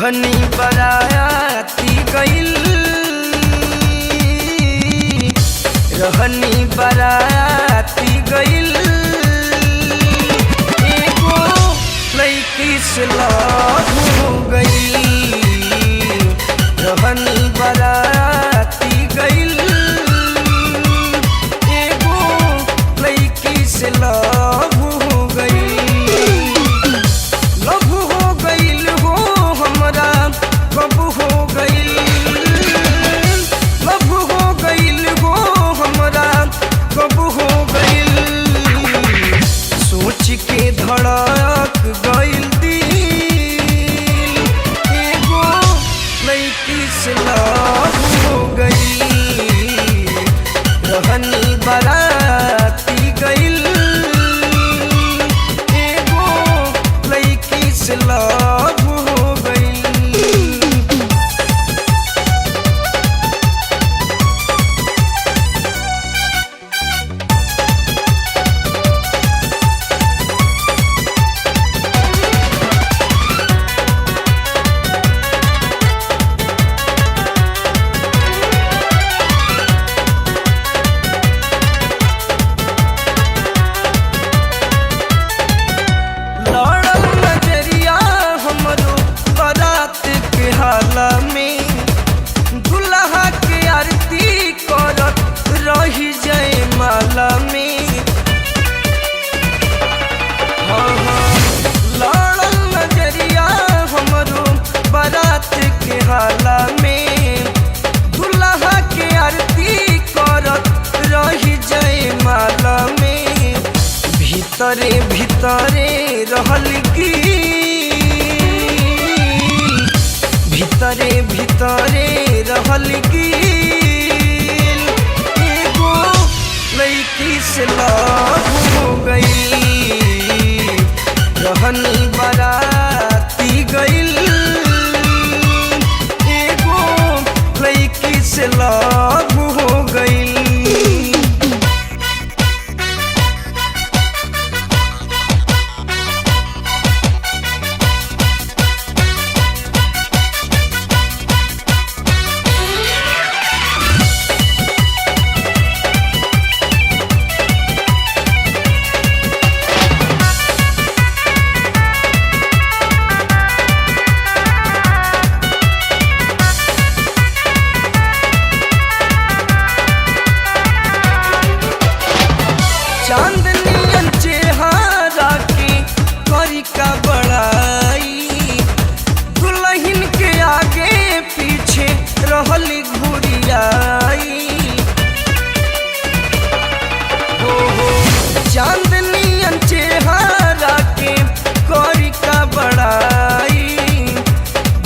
रहनी बराती गइल, रहनी बराती गइल, एगो लइकी से लव हो गइल। रहनी बराती गइल, एगो लइकी से लव हो गइल। लव हो गइल हो हमरा कब हो गइल, लव हो गइल हो हमरा कब हो गइल। सोच के धड़क गइल दिल, एगो लइकी से लव हो गइल। रहनी बराती गइल, एगो लइकी से लव हो गइल। लड़ल नजरिया हमरो बारात के हाला में, दुल्हा के आरती करत रही जाए माला में। हाँ हाँ, लड़ल नजरिया हमरो बारात के हाला में, दुल्हा के आरती करत रही जाए माला में। भीतरे भीतरे रहल की, भीतरे भीतरे रहल की, एगो लइकी से लव हो गइल। रहनी बराती गइल, एगो लइकी से लव हो गइल। चांदनियन चेहरा के करी का बड़ाई, दुल्हन के आगे पीछे रहली घुरियाई। हो चांदनियन चेहरा के करी का बड़ाई,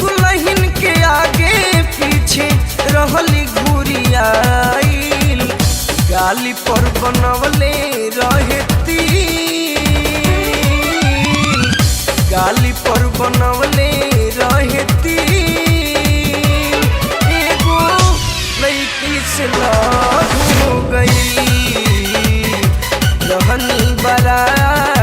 दुल्हन के आगे पीछे रहली घुरियाई। गाली पर बनवले रहे तिल, गाली पर बनवले रहे तिल, एगो लइकी से लव हो गइल। रहनी बराती